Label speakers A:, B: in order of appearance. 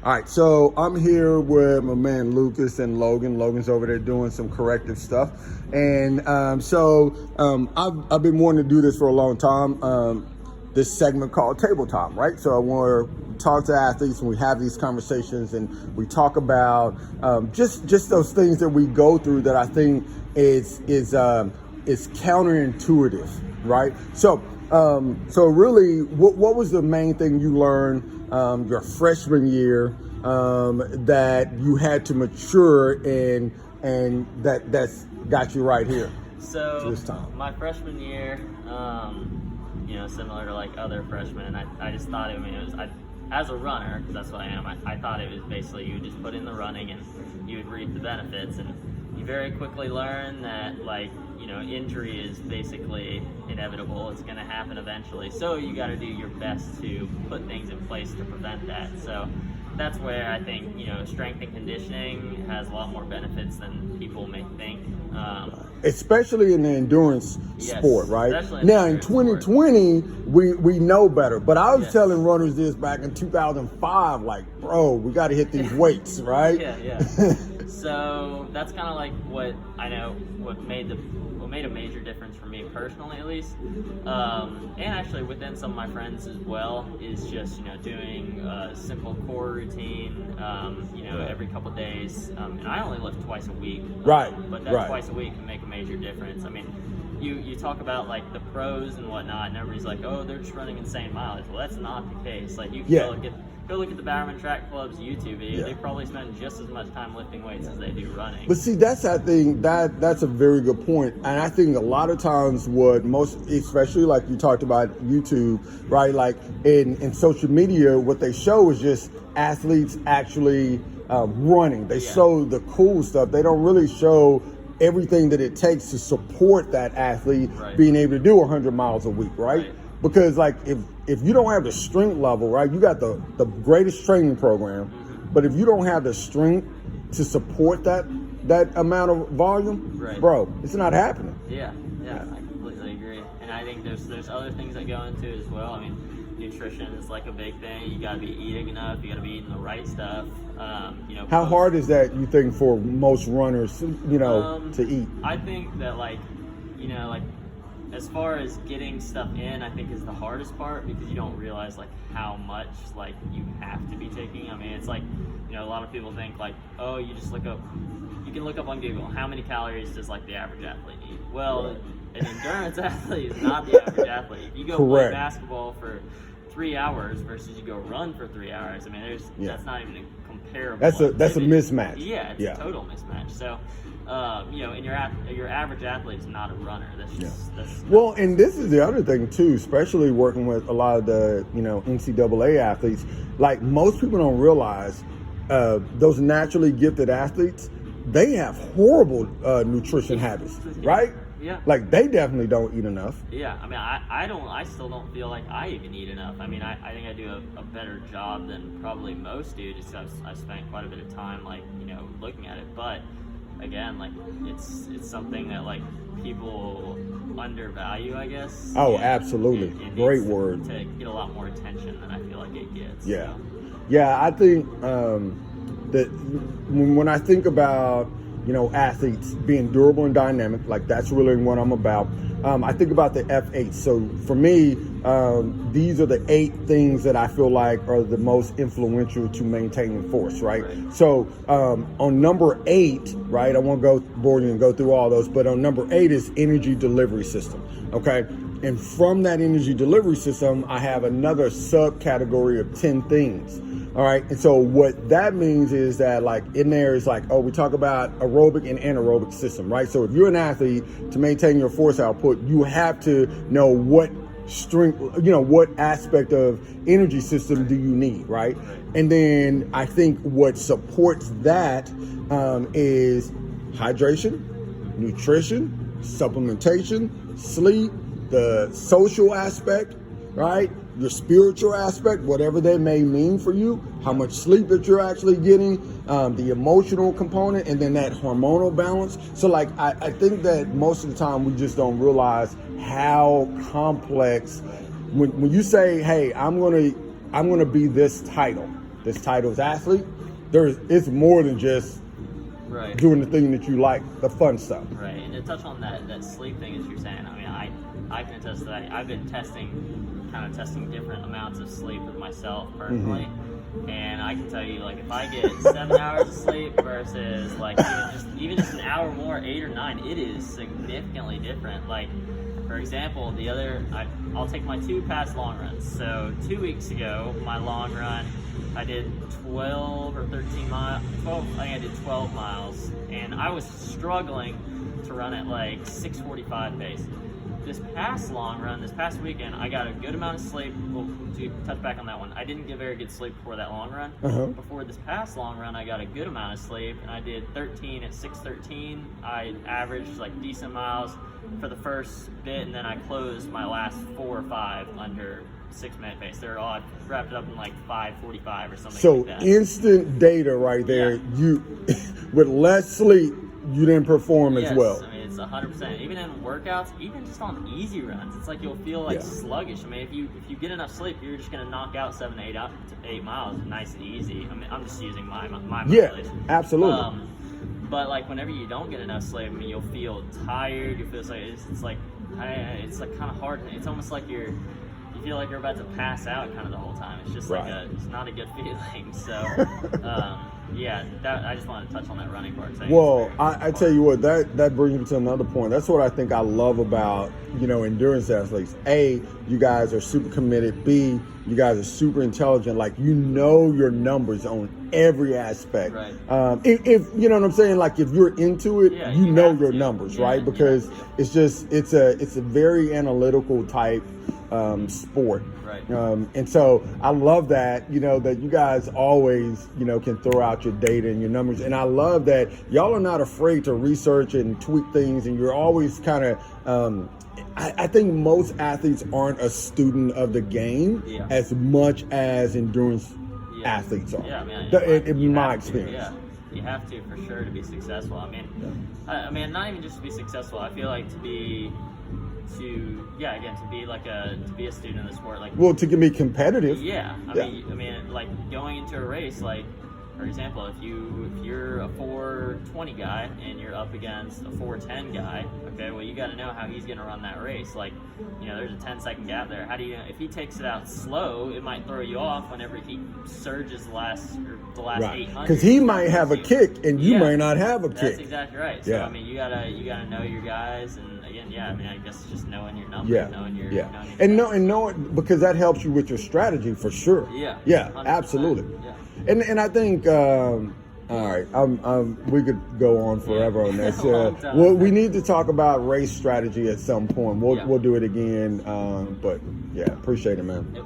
A: All right, so I'm here with my man Lucas and Logan. Logan's over there doing some corrective stuff, and I've been wanting to do this for a long time. This segment called Table Time, right? So I want to talk to athletes, and we have these conversations, and we talk about just those things that we go through that I think is counterintuitive, right? So really, what was the main thing you learned your freshman year that you had to mature and that's got you right here?
B: So
A: this time.
B: My freshman year, similar to like other freshmen, and I just thought as a runner, because that's what I am, I thought it was basically you would just put in the running and you would reap the benefits, and you very quickly learn that injury is basically inevitable. It's going to happen eventually. So you got to do your best to put things in place to prevent that. So that's where I think, strength and conditioning has a lot more benefits than people may think.
A: Especially in the endurance sport, right?
B: Now
A: in 2020, we know better. But I was telling runners this back in 2005, like, bro, we got to hit these weights, right?
B: Yeah. So that's kind of like what I know, what made a major difference for me personally, at least, and actually within some of my friends as well, is just doing a simple core routine, every couple of days, and I only lift twice a week, but that twice a week can make a major difference. I mean, you talk about like the pros and whatnot, and everybody's like, oh, they're just running insane mileage. Well, that's not the case. Like you can go look at the Bowerman Track Club's YouTube video. They probably spend just as much time lifting weights as they do running.
A: But see, that's a very good point. And I think a lot of times what most, especially like you talked about YouTube, right? Like in social media, what they show is just athletes actually running. They show the cool stuff. They don't really show everything that it takes to support that athlete being able to do 100 miles a week, right? Because like if you don't have the strength level, right, you got the greatest training program, but if you don't have the strength to support that amount of volume, bro, it's not happening.
B: Yeah, I completely agree. And I think there's other things that go into it as well. I mean, nutrition is like a big thing. You gotta be eating enough, you gotta be eating the right stuff.
A: How hard is that, you think, for most runners, to eat?
B: I think that as far as getting stuff in, I think is the hardest part, because you don't realize like how much like you have to be taking. I mean, it's like, a lot of people think like, oh, you can look up on Google, how many calories does like the average athlete eat? Well, an endurance athlete is not the average athlete. If you go play basketball for 3 hours versus you go run for 3 hours, I mean, that's not even a comparable.
A: That's a mismatch.
B: Yeah, it's a total mismatch. So, and your average athlete is not a runner. Well,
A: and this is the other thing too, especially working with a lot of the NCAA athletes. Like, most people don't realize those naturally gifted athletes, they have horrible nutrition habits, right?
B: Yeah.
A: Like, they definitely don't eat enough.
B: Yeah, I mean, I still don't feel like I even eat enough. I mean, I think I do a better job than probably most do, just because I've spent quite a bit of time, looking at it. But again, like, it's something that like people undervalue, I guess.
A: Oh, absolutely.
B: It
A: Great word.
B: To get a lot more attention than I feel like it gets.
A: Yeah.
B: So.
A: Yeah, I think that when I think about athletes being durable and dynamic, like, that's really what I'm about. I think about the F8. So for me, these are the 8 things that I feel like are the most influential to maintaining force, right? So on number 8, right, I won't go board you and go through all those, but on number 8 is energy delivery system, okay? And from that energy delivery system, I have another subcategory of 10 things. All right. And so what that means is that, like, in there is like, we talk about aerobic and anaerobic system, right? So if you're an athlete, to maintain your force output, you have to know what strength, what aspect of energy system do you need, right? And then I think what supports that is hydration, nutrition, supplementation, sleep, the social aspect, right? Your spiritual aspect, whatever that may mean for you, how much sleep that you're actually getting, the emotional component, and then that hormonal balance. So like, I think that most of the time we just don't realize how complex, when you say, hey, I'm gonna be this title, this title's athlete, it's more than just
B: Right.
A: doing the thing that you like, the fun stuff.
B: Right, and to touch on that sleep thing, as you're saying, I mean, I can attest to that. I've been testing different amounts of sleep with myself personally, and I can tell you, like, if I get 7 hours of sleep versus like even just an hour more, 8 or 9, it is significantly different. Like, for example, I'll take my 2 past long runs. So 2 weeks ago, my long run, I did 12 or 13 miles. I think I did 12 miles, and I was struggling to run at like 6:45 pace. This past long run, this past weekend, I got a good amount of sleep. Well, to touch back on that one, I didn't get very good sleep before that long run. Before this past long run, I got a good amount of sleep, and I did 13 at 6:13. I averaged like decent miles for the first bit, and then I closed my last 4 or 5 under 6-minute pace. They're all, I wrapped it up in like 5:45 or something
A: So
B: like that.
A: instant data right there.
B: Yeah.
A: You, with less sleep, you didn't perform as
B: Yes,
A: well.
B: I mean, it's 100%. Even in workouts, even just on easy runs, it's like you'll feel like
A: Yeah.
B: sluggish. I mean, if you get enough sleep, you're just gonna knock out 7 to 8 miles, nice and easy. I mean, I'm just using my
A: Yeah,
B: mileage.
A: absolutely.
B: But like whenever you don't get enough sleep, I mean, you'll feel tired. You feel it's like kind of hard. It's almost like you feel like you're about to pass out kind of the whole time. It's just
A: Right.
B: it's not a good feeling. So. Yeah, I just wanted to touch on that running part.
A: Well, I tell you what, that brings me to another point. That's what I think I love about, endurance athletes. A, you guys are super committed. B, you guys are super intelligent. Like, your numbers on every aspect.
B: Right.
A: If you know what I'm saying, like if you're into it,
B: Yeah,
A: you
B: you
A: know
B: have
A: your
B: to.
A: numbers,
B: Yeah,
A: right?
B: you
A: Because
B: have to.
A: it's a very analytical type sport.
B: Right.
A: And so I love that, that you guys always, can throw out your data and your numbers. And I love that y'all are not afraid to research and tweak things. And you're always kind of, I think most athletes aren't a student of the game
B: Yeah.
A: as much as endurance
B: Yeah.
A: athletes are.
B: Yeah, I mean,
A: In
B: you
A: my
B: have to,
A: experience.
B: yeah, you have to for sure to be successful. I mean, not even just to be successful. I feel like to be a student of the sport, like.
A: Well, to be competitive.
B: Yeah, I mean, like going into a race, like for example, if you're a 4:20 guy and you're up against a 4:10 guy, okay, well you got to know how he's going to run that race. Like, there's a 10-second gap there. How do you? If he takes it out slow, it might throw you off whenever he surges the last
A: Right.
B: 800.
A: Because he might have a kick and you
B: Yeah.
A: might not have a
B: That's
A: kick.
B: exactly right. So
A: Yeah.
B: I mean, you gotta know your guys, and again, I mean, I guess it's just knowing your numbers,
A: Yeah,
B: knowing your
A: yeah,
B: knowing your
A: and
B: guys.
A: know it because that helps you with your strategy for sure.
B: Yeah,
A: yeah,
B: 100%.
A: absolutely.
B: Yeah.
A: And I think all right, we could go on forever on this.
B: Long time.
A: Well, we need to talk about race strategy at some point.
B: Yeah.
A: We'll do it again. But yeah, appreciate it, man.
B: Yep.